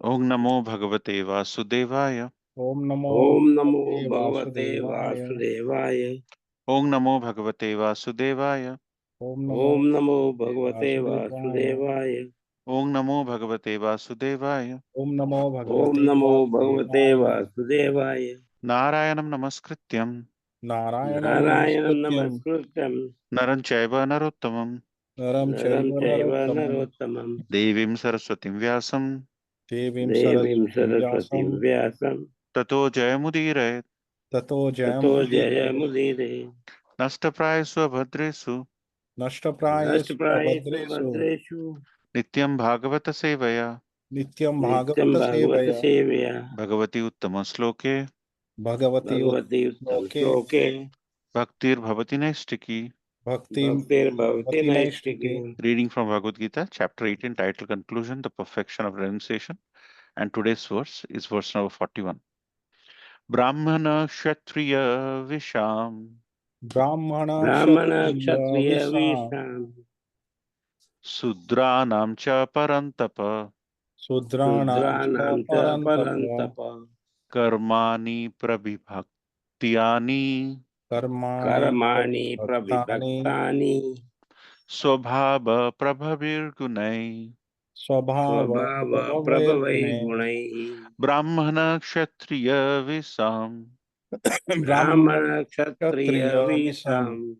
ओम नमो भगवते वासुदेवाय। ओम नमो ओम नमो भगवते भगवते वासुदेवाय। वासुदेवाय। ओम नमो भगवते वासुदेवाय। ओम नमो ओम नमो भगवते भगवते वासुदेवाय। वासुदेवाय। ओम नमो भगवते वासुदेवाय। ओम नमो ओम भगवते नमो भगवते वासुदेवाय। वासुदेवाय। नारायणं नमस्कृत्यं नारायणं नारायणं नमस्कृत्यं नमस्कृत्यं नरं चैव नरोत्तमं नरं नरं चैव चैव नरोत्तमं नरोत्तमं देवीं सरस्वतीं व्यासं देवीं देवीं सरस्वतीं सरस्वतीं व्यासं व्यासं ततो जयमुदीरयेत्। ततो ततो जयमुदीरये। जयमुदीरे। नष्टप्रायेषु अभद्रेषु नष्टप्रायेषु नष्टप्रायेषु अभद्रेषु भद्रेषु नित्यं भागवत सेवया नित्यं नित्यं भागवत भागवत सेवया सेवया भगवती उत्तमश्लोके भगवति भगवती उत्तम श्लोके श्लोके भक्तिर्भवति नैष्टिकी. भक्तिर्भवति भक्तिर्भवति नैष्ठिकी। नैष्ठिके। Reading from Bhagavad Gita, chapter 18, title conclusion, the perfection of renunciation. And today's verse is verse number 41. Brahmana Kshatriya Visham ब्राह्मण ब्राह्मण क्षत्रिय क्षत्रिय विषाम् विषाम् Sudranam cha parantapa शूद्राणां च शूद्राणां च परन्तप परन्तप karmani prabhibhaktiyani कर्माणि कर्माणि भक्तानि प्रविभक्तानि स्वभाव प्रभविर gunai. स्वभाव स्वभाव प्रभवै प्रभवैर्गुणे। गुणैः। Brahmana Kshatriya Visham ब्राह्मण ब्राह्मण क्षत्रिय क्षत्रिय विषम विषाम्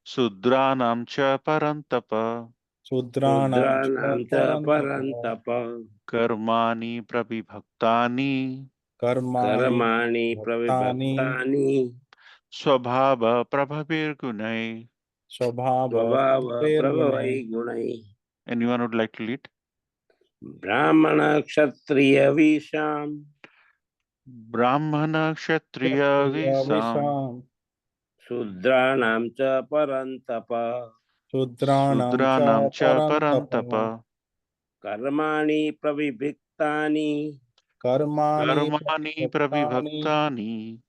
Sudranam cha parantapa शूद्राणां च शूद्राणां च परन्तप परन्तप कर्माणि प्रविभक्तानि कर्माणि कर्माणि भक्तानि प्रविभक्तानि स्वभाव प्रभविर्गुणै. स्वभाव स्वभाव प्रभवैर्गुणे। प्रभवै गुणैः। Anyone would like to lead? ब्राह्मण क्षत्रिय विषाम् Brahmana Kshatriya क्षत्रिय Visam विषाम् शूद्राणां च परन्तप शूद्राणां च Sudranam cha परन्तप parantapa कर्माणि प्रविभक्तानि कर्माणि Karmani प्रविभक्तानि prabhibhaktani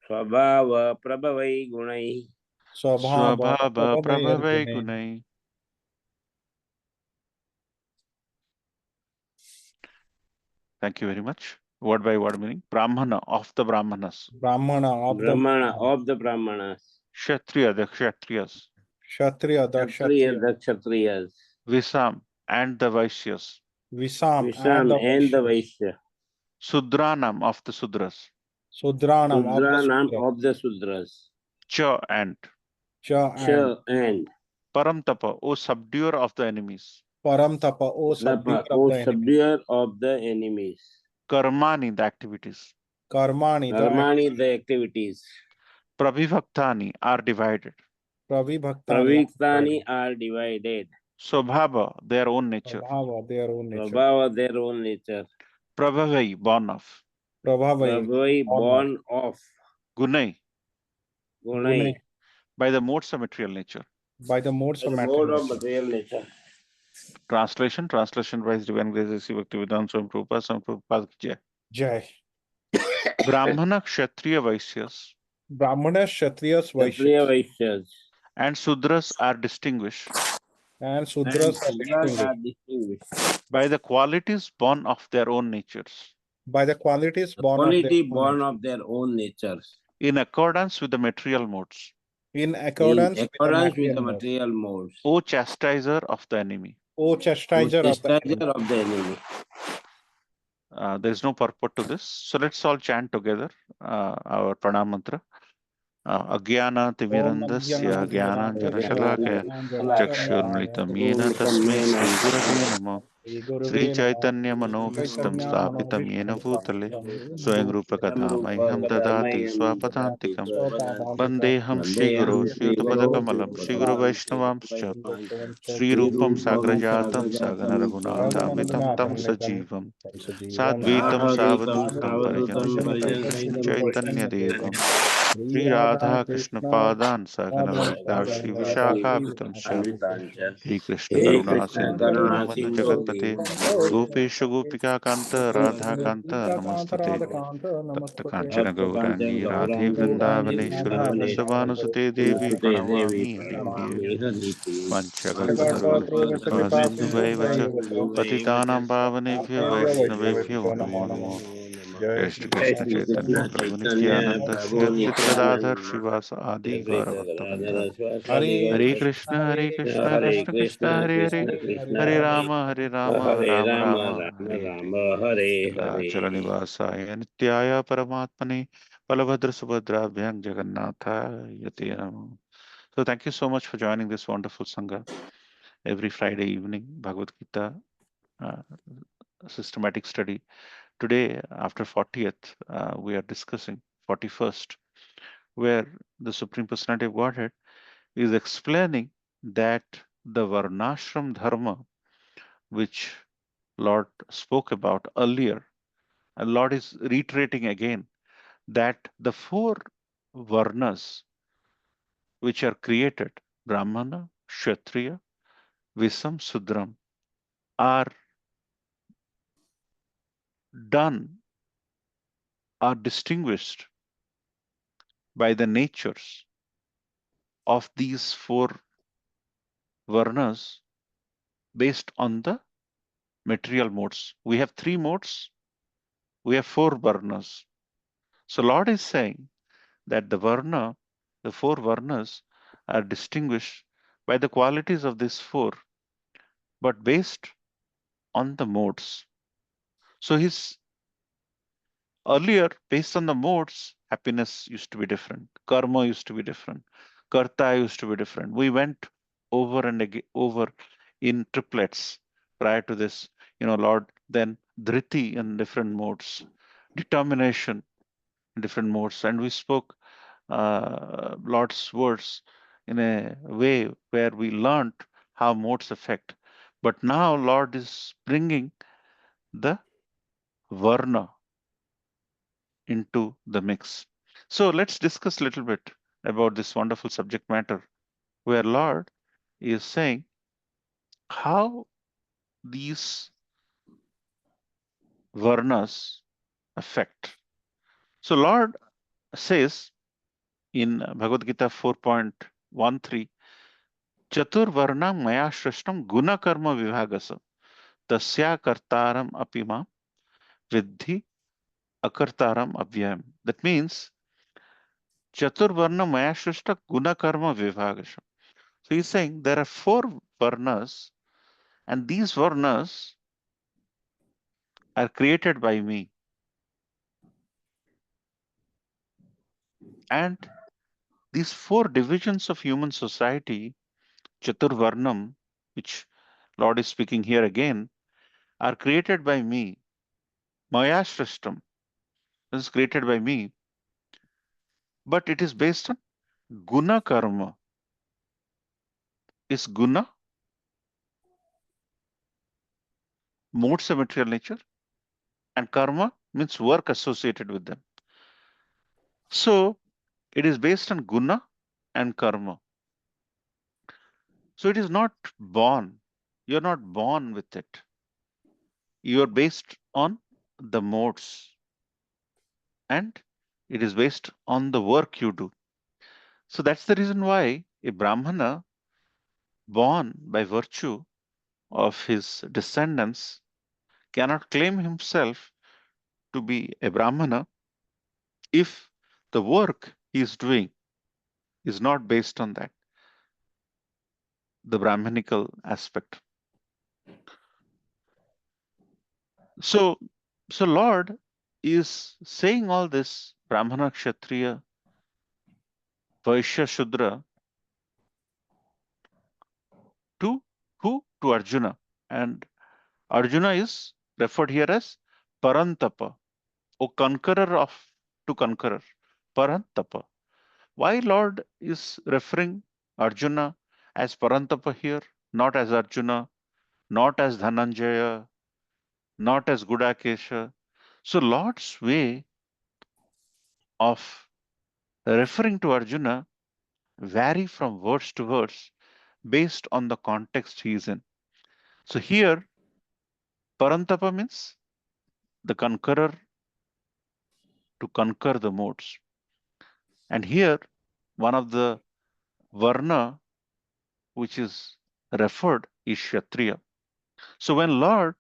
स्वभाव प्रभवै गुणैः। स्वभाव Swabhava prabhavai प्रभवैर्गुणे। gunai. Thank you very much. Word by word meaning. Brahmana, of the Brahmanas. ब्राह्मण ऑफ द ब्राह्मण of the Brahmanas. Kshatriya, the Kshatriyas. क्षत्रिय द क्षत्रिय क्षत्रिय the Kshatriyas. Visam, and the Vaishyas. विषाम एंड विषाम the and the Vaishya Vaishya. Sudranam, of the Sudras. शूद्राणाम of the शूद्राणाम शूद्र of the Shudras. Cha, and च च and and Paramtapa, O subduer of the enemies. परम तप O subduer of O the enemy. Subduer of the enemies. Karmani, the activities. कर्माणि the कर्माणि the activities. Prabhibhaktani are divided. प्रविभक्तानि प्रविक्तानि are divided. Swabhava, their own nature. स्वभाव their own nature. स्वभाव their own nature. Prabhavai, born of. प्रभावै प्रभवै on of born of। Gunai, गुणै गुणे by the modes of material nature. By the modes by of the matter mode of nature. material nature। Translation by His Divine Grace Sri Bhaktivedanta Swami Prabhupada ki jai. जय। Brahmana, Kshatriya, Vaishyas Brahmana Kshatriya Vaishya Kshatriya Vaishyas and Sudras are distinguished and and Shudras are Shudras distinguished are distinguished by the qualities born of their own natures, by the qualities the born of quality their own born nature of their own natures in accordance with the material modes. in in accordance with the accordance with material the modes. material modes. O chastiser of the enemy. O O chastiser of the enemy. chastiser of the enemy. There is no purport to this. So let's all chant together our pranam mantra. ओम अज्ञानातिमिरन्दस्य ज्ञानाञ्जनशलाकया ज्ञानाञ्जनशलाकया चक्षुर्मिलितं येन तस्मै श्रीगुरवे नमः। श्रीगुरुवे नमः। श्रीचैतन्यमनोभीष्टं स्थापितं येन चैतन्यामनोभीष्टं भूतले स्थापितं स्वयं भूतले रूपकथा मह्यं ददाति स्वपदान्तिकं। वन्देऽहं श्रीगुरो श्रीयुतपदकमलं श्रीगुरुवैष्णवांश्च श्रीरूपं साग्रजातं सगणरघुनाथान्वितं तं सजीवं साद्वैतं सावधूतं परिजनसहितं कृष्णचैतन्यदेवम् Sri Radha Krishna Padan Sagana Lalita Shri Vishakha Vitamsha Shri Krishna Hare Karuna Krishna Sindhu Karuna Dinavan Sindhu Jagatpate Dinabhavaya Gopesha Gopika Kanta Radha Kanta Namastate Tapta Kanchana Bhaktakancana Gaurangi Radhe Vrindavaneshwari Vrindavanusate Devi Namaste Devi Pranamami Haripriye Pranamami Haripriye Vanchakalpatarubhyacha Sindhuvaivacha Patitanam Pavanebhyo Vaishnavebhyo Namo Namo Jai Shri Jai Krishna Shri Chaitanya Krishna Prabhu Chaitanya Nityananda Shri Prabhu Advaita Gadadhar Nityananda Shivasa Adi Shri Gaura Bhaktavinda Radha Swasadi Hare Hare Gaura Krishna, Krishna Hare Hare Krishna Krishna, Hare Krishna Krishna Krishna Hare Hare Krishna Hare Krishna Hare Hare. Hare Rama Hare Rama Hare Rama Rama Rama Rama Hare Hare Rama Hare Nilachara Hare Nivasaya Nityaya Paramatmane Balabhadra Subhadrabhyam Jagannatha Yate Namo. So thank you so much for joining this wonderful Sangha every Friday evening, Bhagavad Gita uh, systematic study. Today, after 40th, we are discussing 41st, where the Supreme Personality of Godhead is explaining that the Varnashram Dharma, which Lord spoke about earlier, and Lord is reiterating again that the four Varnas which are created, Brahmana, Kshatriya, Visam, Sudram, are done, are distinguished by the natures of these four Varnas based on the material modes. We have three modes, we have four Varnas. So Lord is saying that the four Varnas are distinguished by the qualities of these four, but based on the modes. So his earlier, based on the modes, happiness used to be different, karma used to be different, karta used to be different. We went over and over in triplets prior to this, Lord, then dhriti in different modes, determination in different modes, and we spoke Lord's words in a way where we learned how modes affect. But now Lord is bringing the varna into the mix. So let's discuss a little bit about this wonderful subject matter where Lord is saying how these varnas affect. So Lord says in Bhagavad Gita 4.13, Chatur varna maya shrishtam guna karma vivagasa tasya kartaram apima vidhi akartaram avyayam. That means Chatur varna maya shrishta guna karma vivagasa. So he's saying there are four varnas, and these varnas are created by me. And these four divisions of human society, Chaturvarnam, which Lord is speaking here again, are created by me. Maya Shrishtam is created by me, but it is based on guna karma. Is guna modes of material nature, and karma means work associated with them. So it is based on guna and karma. So it is not born. You're not born with it. You are based on the modes, and it is based on the work you do. So that's the reason why a Brahmana born by virtue of his descendants cannot claim himself to be a Brahmana if the work he is doing is not based on that, the Brahmanical aspect. So, so Lord is saying all this Brahmana, Kshatriya, Vaishya, Shudra to who? To Arjuna. And Arjuna is referred here as Parantapa, or conqueror of to conqueror. Parantapa. Why Lord is referring Arjuna as Parantapa here, not as Arjuna, not as Dhananjaya, not as Gudakesha? So Lord's way of referring to Arjuna vary from words to words based on the context he is in. So here, Parantapa means the conqueror to conquer the modes. And here, one of the Varna which is referred is Kshatriya. So when Lord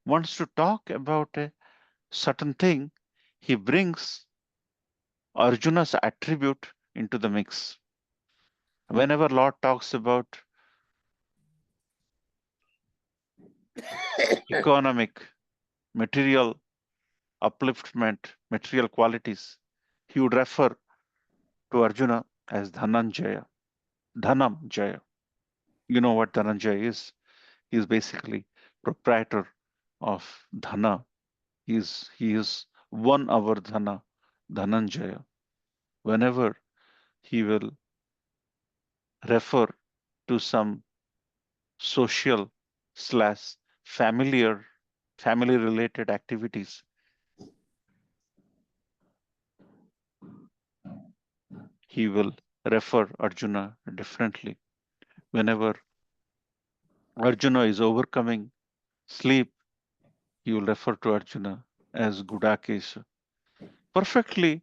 wants to talk about a certain thing, he brings Arjuna's attribute into the mix. Whenever Lord talks about economic, material upliftment, material qualities, he would refer to Arjuna as Dhananjaya, Dhanam Jaya. You know what Dhananjaya is? He is basically proprietor of Dhana. He is 1 hour Dhana, Dhananjaya. Whenever he will refer to some social slash family related activities, he will refer Arjuna differently. Whenever Arjuna is overcoming sleep, he will refer to Arjuna as Gudakesha. Perfectly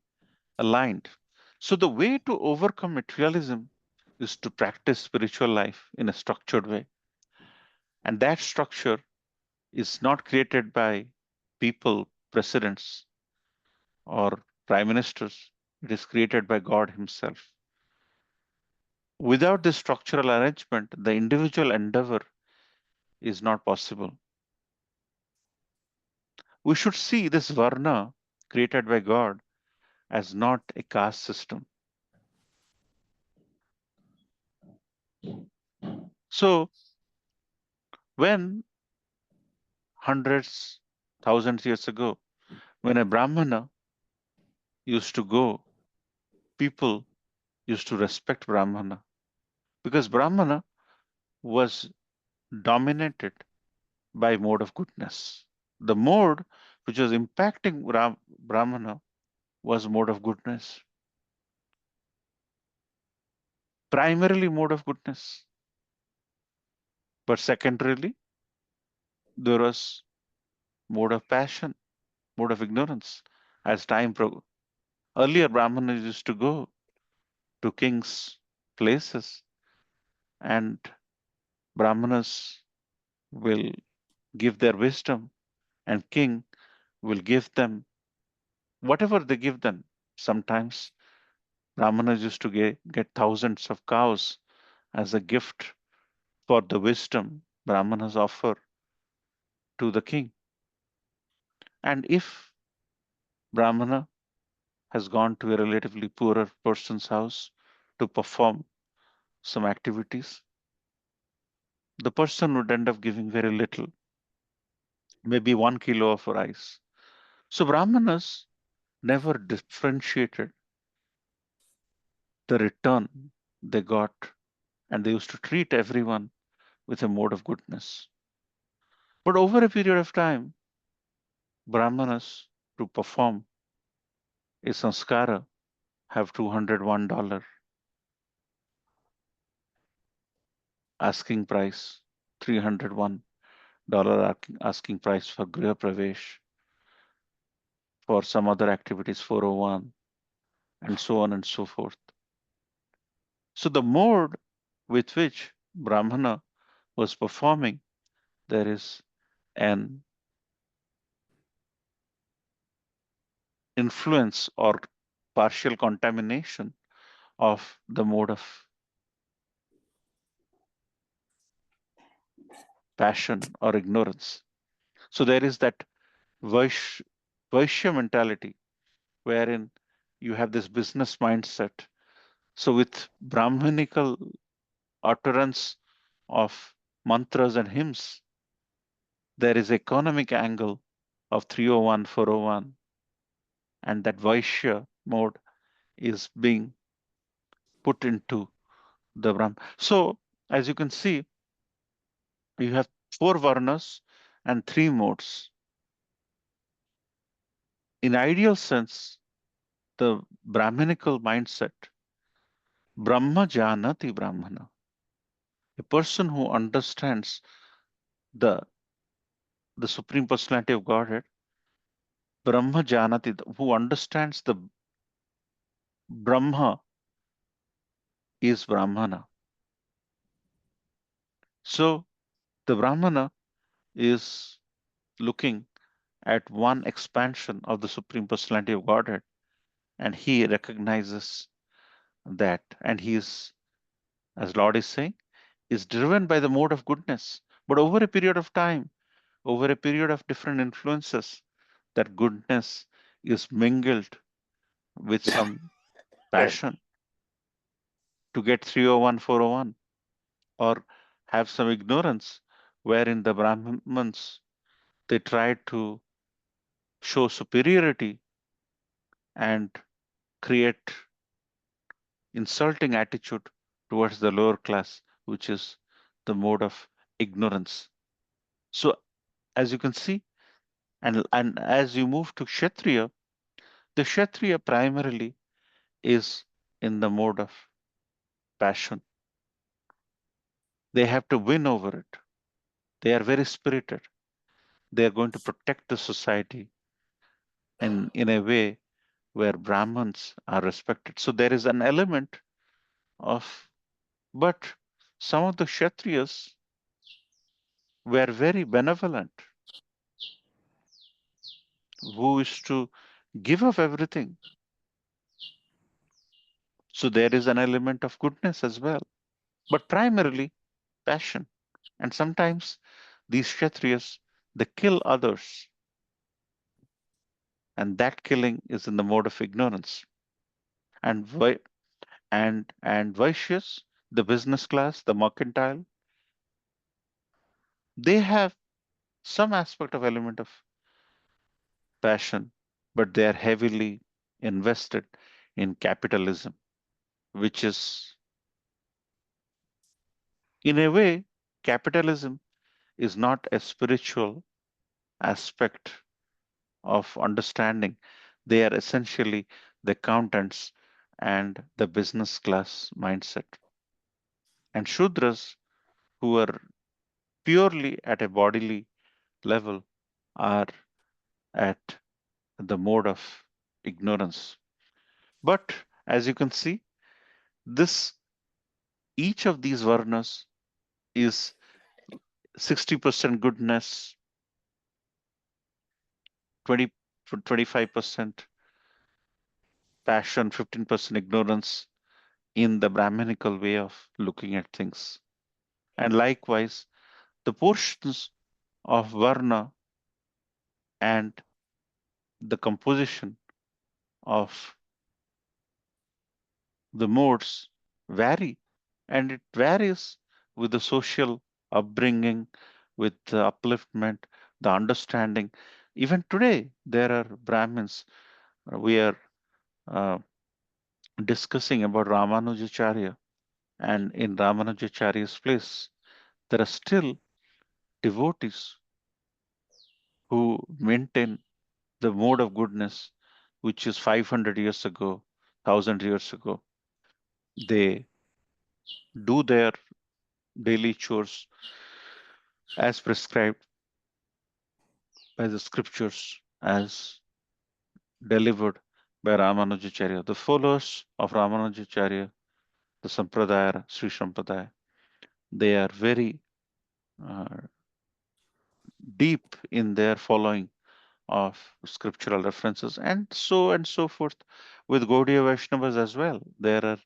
aligned. So the way to overcome materialism is to practice spiritual life in a structured way. And that structure is not created by people, presidents, or prime ministers. It is created by God Himself. Without this structural arrangement, the individual endeavor is not possible. We should see this Varna created by God as not a caste system. So, when hundreds, thousands years ago, when a Brahmana used to go, people used to respect Brahmana because Brahmana was dominated by mode of goodness. The mode which was impacting Brahmana was mode of goodness, primarily mode of goodness. But secondarily, there was mode of passion, mode of ignorance as time progressed. Earlier, Brahmanas used to go to kings' places, and Brahmanas will give their wisdom, and king will give them whatever they give them. Sometimes Brahmanas used to get thousands of cows as a gift for the wisdom Brahmanas offer to the king. And if Brahmana has gone to a relatively poorer person's house to perform some activities, the person would end up giving very little, maybe 1 kilo of rice. So Brahmanas never differentiated the return they got, and they used to treat everyone with a mode of goodness. But over a period of time, Brahmanas, to perform a sanskara, have $201 asking price, $301 asking price for Griha Pravesh, for some other activities, 401, and so on and so forth. So the mode with which Brahmana was performing, there is an influence or partial contamination of the mode of passion or ignorance. So there is that Vaishya mentality wherein you have this business mindset. So with Brahmanical utterance of mantras and hymns, there is economic angle of 301, 401, and that Vaishya mode is being put into the Brahm. So as you can see, you have 4 varnas and 3 modes. In ideal sense, the Brahminical mindset, Brahma Janati Brahmana, a person who understands the Supreme Personality of Godhead, Brahma Janati, who understands the Brahma is Brahmana. So the Brahmana is looking at one expansion of the Supreme Personality of Godhead, and he recognizes that, and he is, as Lord is saying, is driven by the mode of goodness. But over a period of time, over a period of different influences, that goodness is mingled with some passion to get 301, 401, or have some ignorance, wherein the Brahmins they try to show superiority and create insulting attitude towards the lower class, which is the mode of ignorance. So as you can see, and as you move to Kshatriya, the Kshatriya primarily is in the mode of passion. They have to win over it. They are very spirited. They are going to protect the society in a way where Brahmins are respected. So there is an element of, but some of the Kshatriyas were very benevolent, who is to give up everything. So there is an element of goodness as well, but primarily passion. And sometimes these Kshatriyas, they kill others, and that killing is in the mode of ignorance. And and Vaishyas, the business class, the mercantile, they have some aspect of element of passion, but they are heavily invested in capitalism, which is, in a way, capitalism is not a spiritual aspect of understanding. They are essentially the accountants and the business class mindset. And Shudras, who are purely at a bodily level, are at the mode of ignorance. But as you can see, this each of these varnas is 60% goodness, 20 25% passion, 15% ignorance in the Brahminical way of looking at things. And likewise, the portions of Varna and the composition of the modes vary, and it varies with the social upbringing, with the upliftment, the understanding. Even today, there are Brahmins. We are uh, discussing about Ramanujacharya, and in Ramanujacharya's place, there are still devotees who maintain the mode of goodness, which is 500 years ago, 1000 years ago. They do their daily chores as prescribed by the scriptures, as delivered by Ramanujacharya. The followers of Ramanujacharya, the Sampradaya, Sri Sampradaya, they are very uh, deep in their following of scriptural references, and so forth with Gaudiya Vaishnavas as well. There are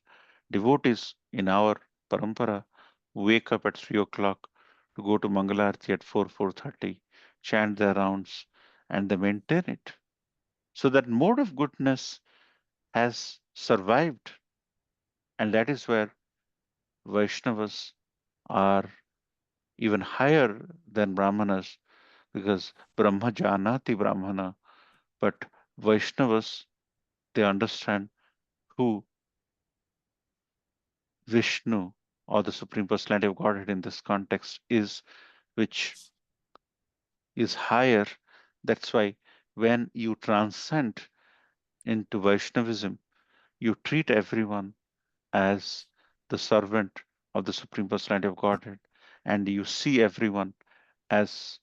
devotees in our parampara who wake up at 3 o'clock to go to Mangalarti at 4:30, chant their rounds, and they maintain it. So that mode of goodness has survived, and that is where Vaishnavas are even higher than Brahmanas, because Brahma Janati Brahmana, but Vaishnavas, they understand who Vishnu, or the Supreme Personality of Godhead in this context, is, which is higher. That's why when you transcend into Vaishnavism, you treat everyone as the servant of the Supreme Personality of Godhead, and you see everyone as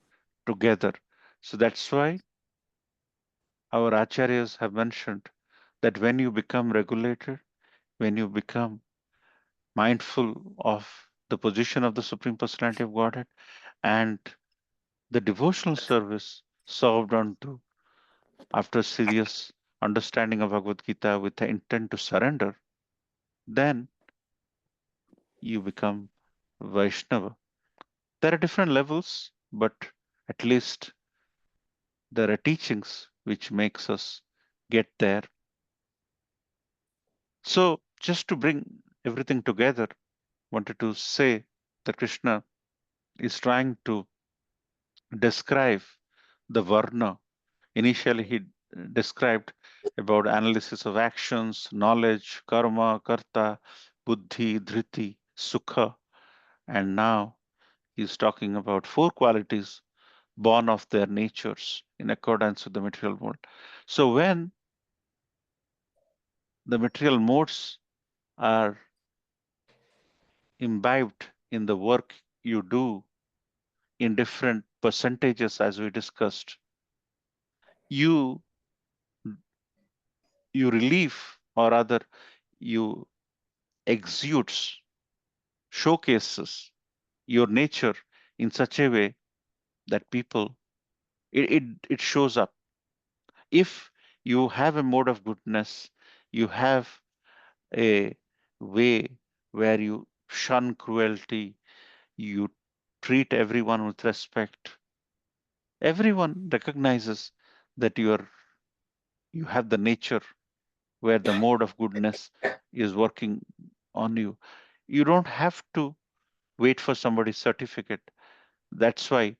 together. So that's why our acharyas have mentioned that when you become regulated, when you become mindful of the position of the Supreme Personality of Godhead and the devotional service served unto after serious understanding of Bhagavad Gita with the intent to surrender, then you become Vaishnava. There are different levels, but at least there are teachings which makes us get there. So just to bring everything together, wanted to say that Krishna is trying to describe the Varna. Initially, he described about analysis of actions, knowledge, karma, karta, buddhi, dhriti, sukha, and now he's talking about four qualities born of their natures in accordance with the material world. So when the material modes are imbibed in the work you do in different percentages, as we discussed, you you relieve or rather you exudes, showcases your nature in such a way that people it shows up. If you have a mode of goodness, you have a way where you shun cruelty, you treat everyone with respect, everyone recognizes that you have the nature where the mode of goodness is working on you. You don't have to wait for somebody's certificate. That's why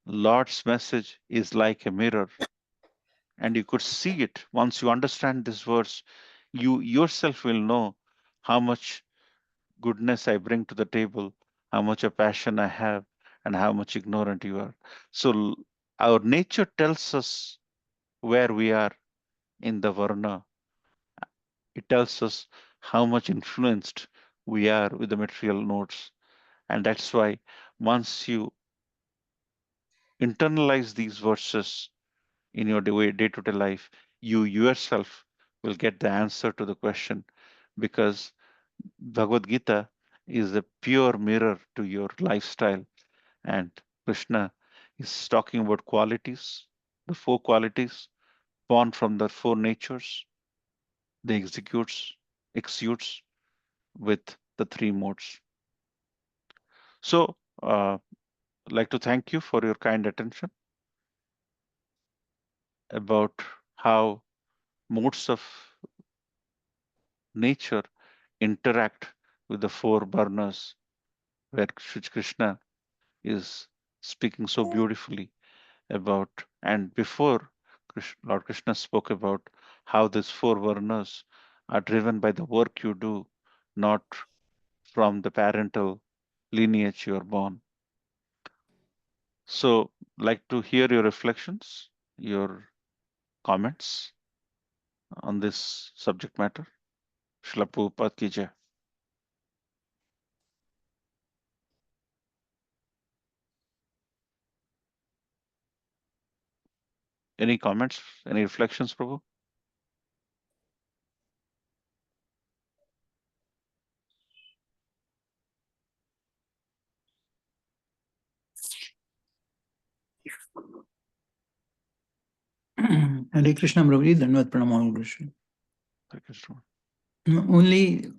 Lord's message is like a mirror, and you could see it. Once you understand this verse, you yourself will know how much goodness I bring to the table, how much of passion I have, and how much ignorant you are. So our nature tells us where we are in the Varna. It tells us how much influenced we are with the material nodes. And that's why once you internalize these verses in your day-to-day life, you yourself will get the answer to the question, because Bhagavad Gita is a pure mirror to your lifestyle. And Krishna is talking about qualities, the four qualities born from the four natures, they exudes with the three modes. So, I'd like to thank you for your kind attention about how modes of nature interact with the four burners, where Sri Krishna is speaking so beautifully about. And before, Lord Krishna spoke about how these four varnas are driven by the work you do, not from the parental lineage you are born. So, like to hear your reflections, your comments on this subject matter. Srila Prabhupada ki jai. Any comments? Any reflections, Prabhu? Hare Krishna, Prabhuji, Dhanavad Pranam all Krishna. Hare Krishna. Only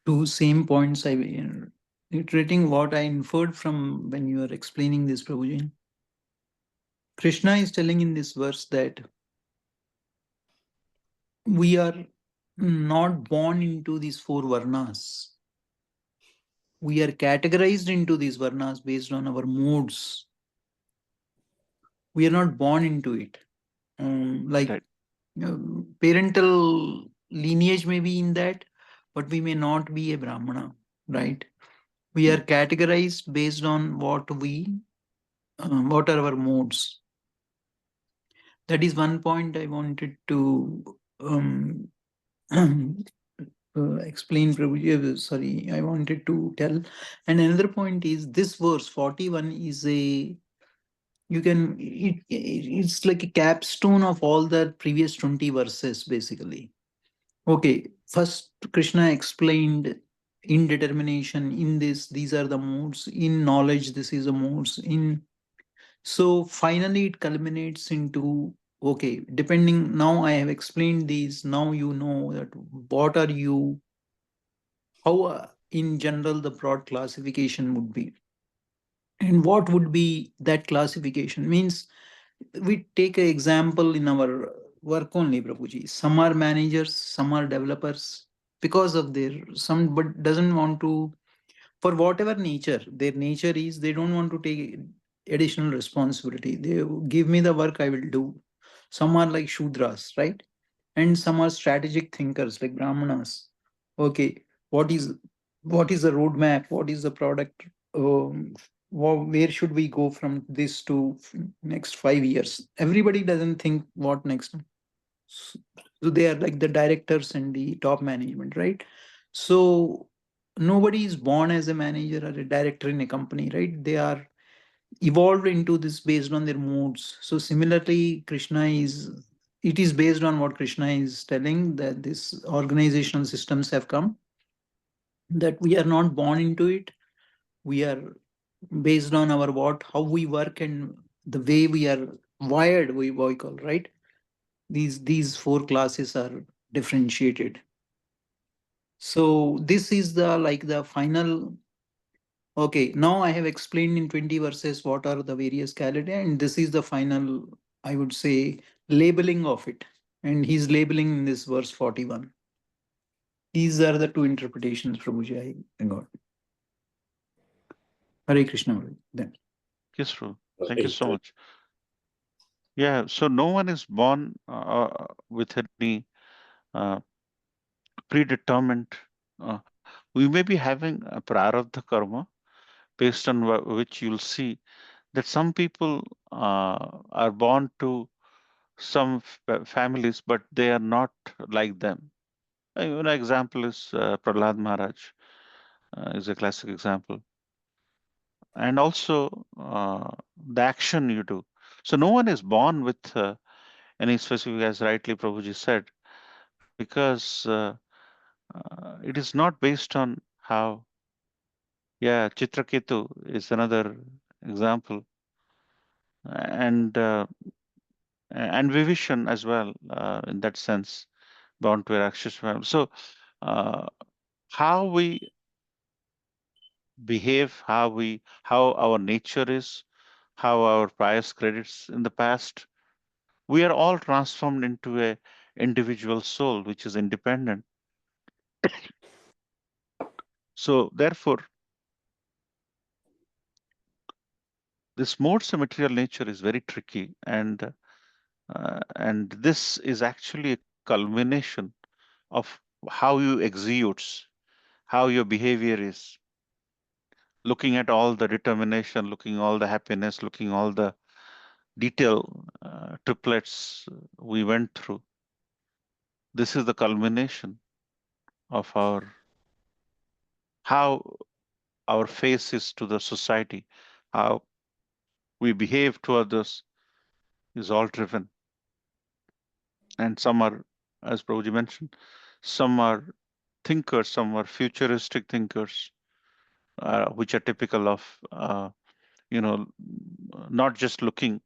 two same points I iterating what I inferred from when you are explaining this, Prabhuji. Krishna is telling in this verse that we are not born into these four varnas. We are categorized into these varnas based on our modes. We are not born into it. Like parental lineage may be in that, but we may not be a Brahmana, right? We are categorized based on what are our modes. That is one point I wanted to explain, Prabhuji. Sorry, I wanted to tell. And another point is this verse 41 is it's like a capstone of all the previous 20 verses, basically. Okay, first Krishna explained indetermination in this, these are the modes, in knowledge, this is the modes, in so finally it culminates into okay, depending now I have explained these, now you know that what are you, how in general the broad classification would be. And what would be that classification? Means we take an example in our work only, Prabhuji. Some are managers, some are developers because of their some, but doesn't want to, for whatever nature their nature is, they don't want to take additional responsibility. They give me the work, I will do. Some are like Shudras, right? And some are strategic thinkers like Brahmanas. Okay, what is what is the roadmap? What is the product? Where should we go from this to next 5 years? Everybody doesn't think what next. So they are like the directors and the top management, right? So nobody is born as a manager or a director in a company, right? They are evolved into this based on their moods. So similarly, Krishna is, it is based on what Krishna is telling, that this organizational systems have come, that we are not born into it. We are based on our what, how we work and the way we are wired, we call, right? These four classes are differentiated. So this is the like the final. Okay, now I have explained in 20 verses what are the various calendar, and this is the final, I would say, labeling of it. And he's labeling in this verse 41. These are the two interpretations, Prabhuji, I got. Hare Krishna. Then. Yes, Prabhu. Thank you so much. Yeah, so no one is born with any predetermined. We may be having a prarabdha karma based on which you'll see that some people are born to some families, but they are not like them. An example is Prahlad Maharaj is a classic example, and also the action you do. So no one is born with any specific, as rightly Prabhuji said, because it is not based on how. Yeah, Chitraketu is another example, and Vivishan as well, in that sense, born to a Rakshas family. So, uh, how we behave, how our nature is, how our pious credits in the past, we are all transformed into a individual soul which is independent. So, therefore, this modes of material nature is very tricky, and this is actually a culmination of how you exudes, how your behavior is, looking at all the determination, looking all the happiness, looking all the detail triplets we went through. This is the culmination of how our face is to the society, how we behave to others is all driven. And some are, as Prabhuji mentioned, some are thinkers, some are futuristic thinkers, which are typical of, not just looking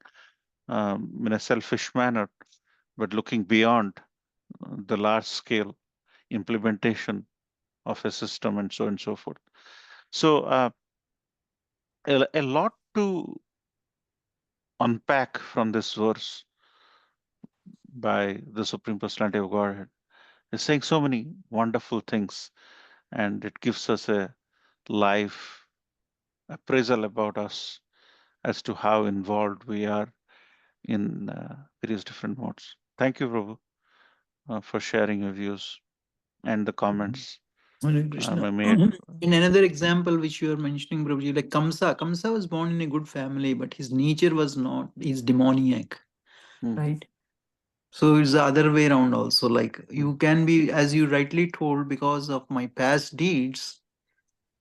in a selfish manner, but looking beyond the large scale implementation of a system and so on and so forth. So, a lot to unpack from this verse by the Supreme Personality of Godhead. It's saying so many wonderful things, and it gives us a life appraisal about us as to how involved we are in various different modes. Thank you, Prabhu, for sharing your views and the comments. Hare Krishna. In another example which you are mentioning, Prabhuji, like Kamsa was born in a good family, but his nature was not, he's demoniac, right? So it's the other way around also. Like you can be, as you rightly told, because of my past deeds,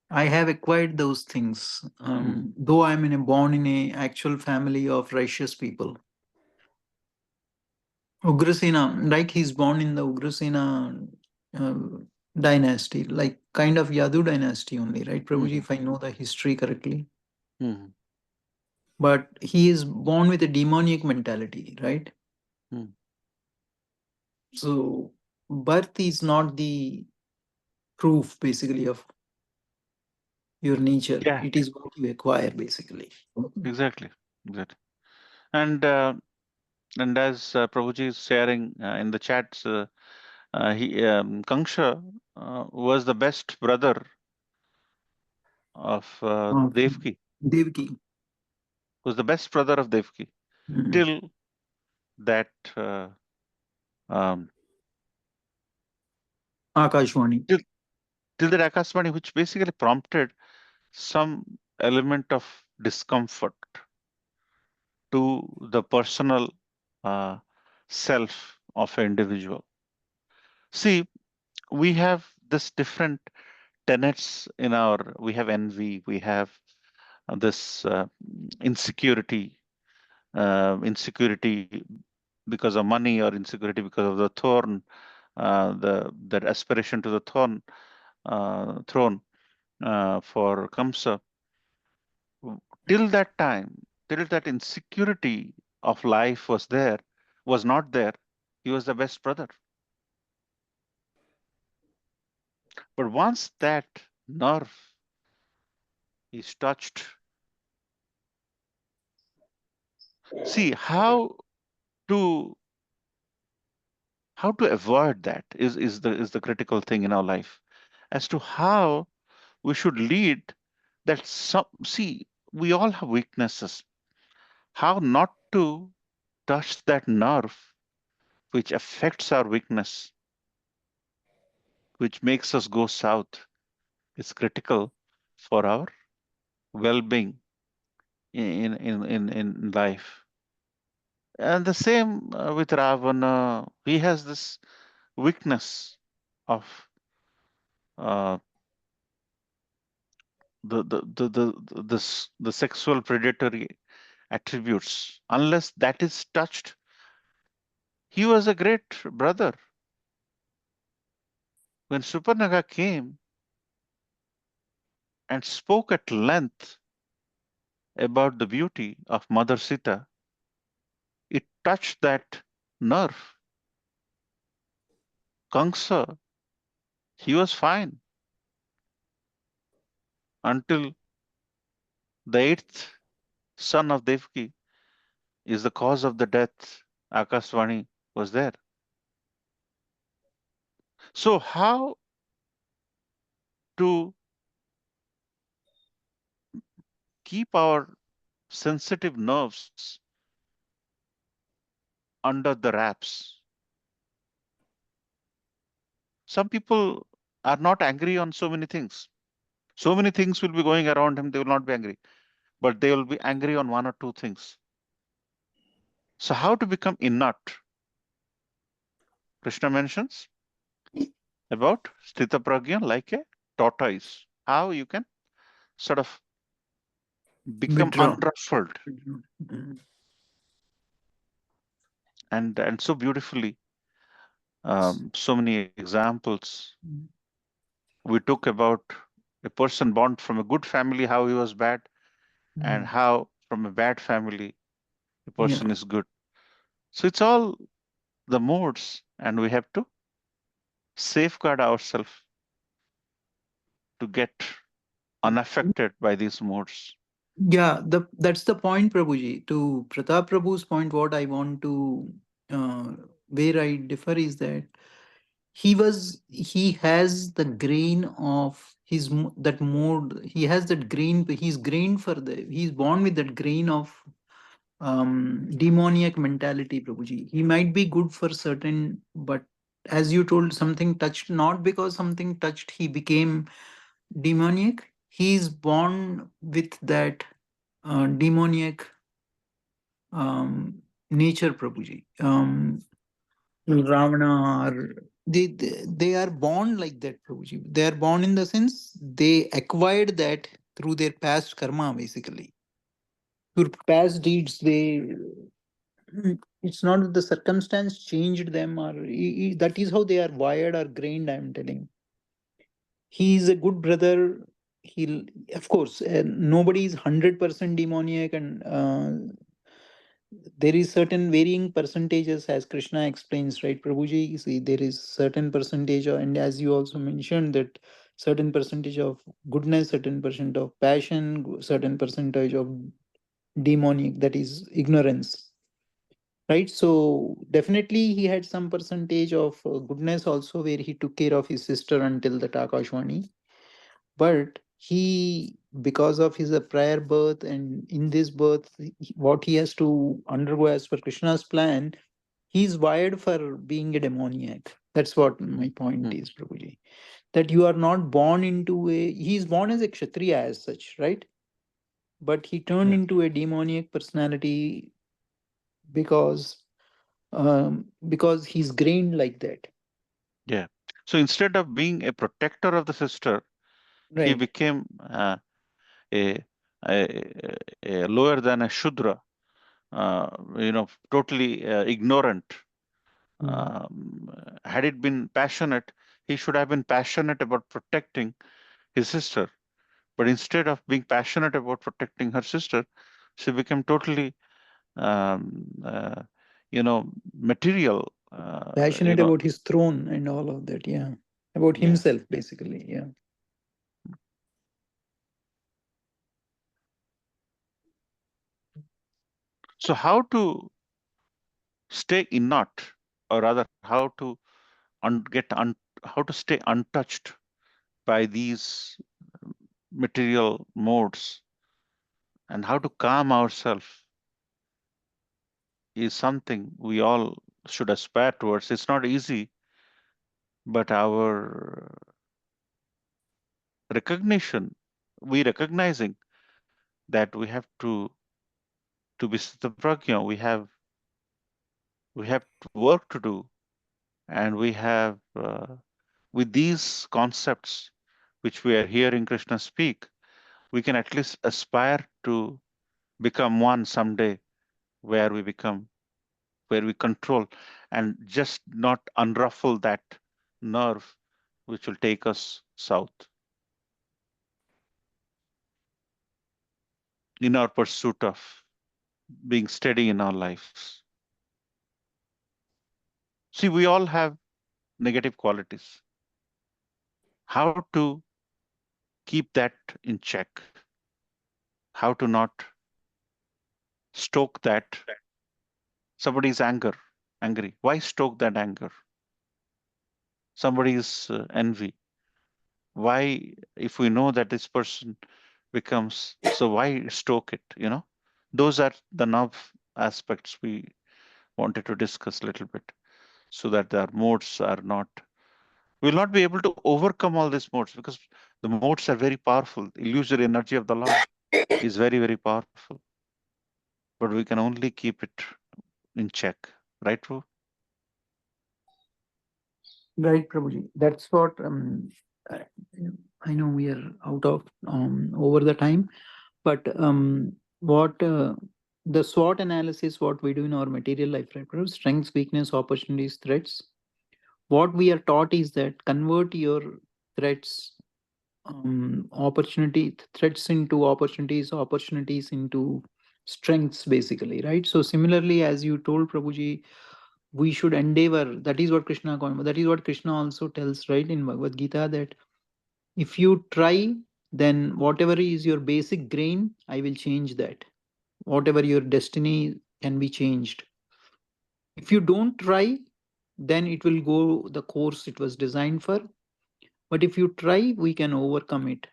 I have acquired those things. Though I'm born in a actual family of righteous people. Ugrasena, like he's born in the Ugrasena uh, dynasty, like kind of Yadu dynasty only, right, Prabhuji, if I know the history correctly. But he is born with a demoniac mentality, right? So birth is not the proof basically of your nature. Yeah, It is what you acquire basically. exactly. Exactly. And as Prabhuji is sharing in the chats, Kangsha was the best brother of Devki. Devaki. Was the best brother of Devki till that um, Akashwani. till that Akashvani, which basically prompted some element of discomfort to the personal uh, self of an individual. See, we have this different tenets in our. We have envy. We have this insecurity, insecurity because of money, or insecurity because of the thorn, the that aspiration to the throne for Kamsa. Till that time, till that insecurity of life was not there, he was the best brother. But once that nerve is touched, see to how to avoid that is the critical thing in our life, as to how we should lead that. Some see, we all have weaknesses. How not to touch that nerve which affects our weakness, which makes us go south, is critical for our well-being in life. And the same with Ravana. He has this weakness of uh, the sexual predatory attributes. Unless that is touched, he was a great brother. When Suparnaga came and spoke at length about the beauty of Mother Sita, it touched that nerve. Kamsa, he was fine until the eighth son of Devaki is the cause of the death. Akasvani was there. So how to keep our sensitive nerves under the wraps? Some people are not angry on so many things. So many things will be going around him, they will not be angry, but they will be angry on one or two things. So how to become inert? Krishna mentions about Sthita Pragya like a tortoise. How you can sort of become Withdraw. unruffled, and so beautifully, so many examples we took about a person born from a good family, how he was bad, and how from a bad family a Yeah. person is good. So it's all the modes, and we have to safeguard ourselves to get unaffected by these modes. Yeah, that's the point, Prabhuji. To Pratap Prabhu's point, what I want to uh, where I differ is that he has the grain of that mode. He has that grain. He's grain for the. He's born with that grain of demoniac mentality, Prabhuji. He might be good for certain, but as you told, something touched. Not because something touched, he became demoniac. He's born with that demoniac nature, Prabhuji. Ravana, or they are born like that, Prabhuji. They are born in the sense they acquired that through their past karma, basically. Through past deeds, it's not that the circumstance changed them, or that is how they are wired or grained, I'm telling. He is a good brother. He'll, of course, nobody is 100% demoniac, and there is certain varying percentages, as Krishna explains, right, Prabhuji? You see, there is certain percentage, and as you also mentioned, that certain percentage of goodness, certain percent of passion, certain percentage of demonic, that is ignorance, right? So definitely he had some percentage of goodness also, where he took care of his sister until the Takashwani. But he, because of his prior birth, and in this birth, what he has to undergo as per Krishna's plan, he's wired for being a demoniac. That's what my point is, Prabhuji. That you are not born into a, he's born as a Kshatriya as such, right? But he turned into a demoniac personality because he's grained like that. Yeah. So instead of being a protector of the sister, he Right. became a, a lower than a Shudra, totally ignorant. Had it been passionate, he should have been passionate about protecting his sister. But instead of being passionate about protecting her sister, she became totally, material. Passionate about his throne and all of that. Yeah. About himself, basically. Yeah. So how to stay inert, or rather, how to how to stay untouched by these material modes, and how to calm ourselves is something we all should aspire towards. It's not easy, but our recognizing that we have to be Sthitaprajna, we have work to do, and we have with these concepts which we are hearing Krishna speak, we can at least aspire to become one someday, where we control and just not unruffle that nerve which will take us south in our pursuit of being steady in our lives. See, we all have negative qualities. How to keep that in check? How to not stoke that? Somebody's angry. Why stoke that anger? Somebody's envy. Why, if we know that this person becomes, so why stoke it? Those are the nerve aspects we wanted to discuss a little bit, so that our modes are not, we'll not be able to overcome all these modes, because the modes are very powerful. Illusory energy of the Lord is very, very powerful, but we can only keep it in check, right, Ru? Right, Prabhuji. That's what I I know we are out of over the time, but what the SWOT analysis, what we do in our material life, right? Prabhu? Strengths, weakness, opportunities, threats. What we are taught is that convert your threats, threats into opportunities, opportunities into strengths, basically, right? So similarly, as you told, Prabhuji, we should endeavor. That is what Krishna also tells, right, in Bhagavad Gita, that if you try, then whatever is your basic grain, I will change that. Whatever your destiny can be changed. If you don't try, then it will go the course it was designed for. But if you try, we can overcome it.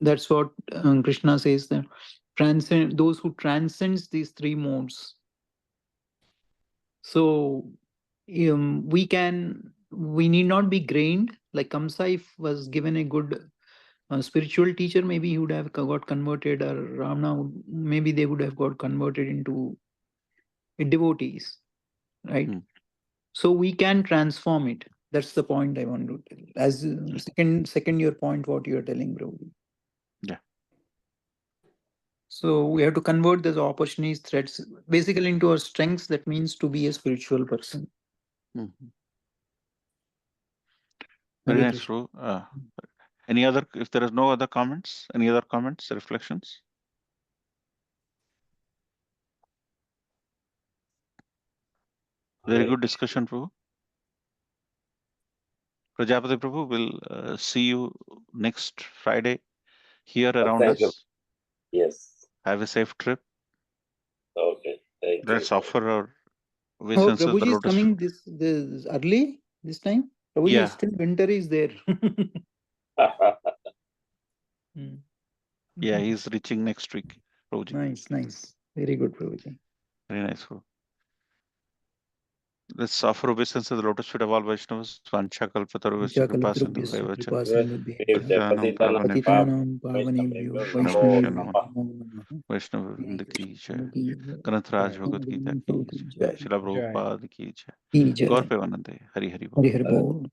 That's what Krishna says, that transcend those who transcends these three modes. So we need not be grained. Like Kamsa, if was given a good spiritual teacher, maybe he would have got converted, or Ramana, maybe they would have got converted into devotees. right? Hmm. So we can transform it. That's the point I want to tell. As second your point, what you are telling, bro. Yeah. So we have to convert those opportunities, threats, basically into our strengths. That means to be a spiritual person. Mhm. Very Hare nice, Krishna. bro. Any other? If there is no other comments, any other comments, reflections? Very good discussion, Prabhu. Prajapati Prabhu will see you next Friday here around Thank you. us. Yes. Have a safe trip. Okay. Thank you. Let's offer our Oh, obeisances, the Prabhuji is lotus. coming this early this time. Prabhuji, Yeah. still winter is there. Hmm. Yeah, he's reaching next week, Prabhuji. Nice, nice. Very good, Prabhuji. Very nice, bro. Let's offer obeisances to the lotus feet of all Vaishnavas. Svancha kalpataru kripasindhu evacha. Janam Patitanam Patitanam Vaishnavebhyo Pavanebhyo Namo Vaishnavebhyo Namah. Namo Namah. Vaishnava Hare Vrinda ki Krishna jai. ki jai. Granathraj Jai. Bhagavad Gita ki jai. Jai. Shila Jai. Prabhupada ki jai. Ki jai. Gaur Pevanande. Hari Hari Bol. Hare Hare Bol.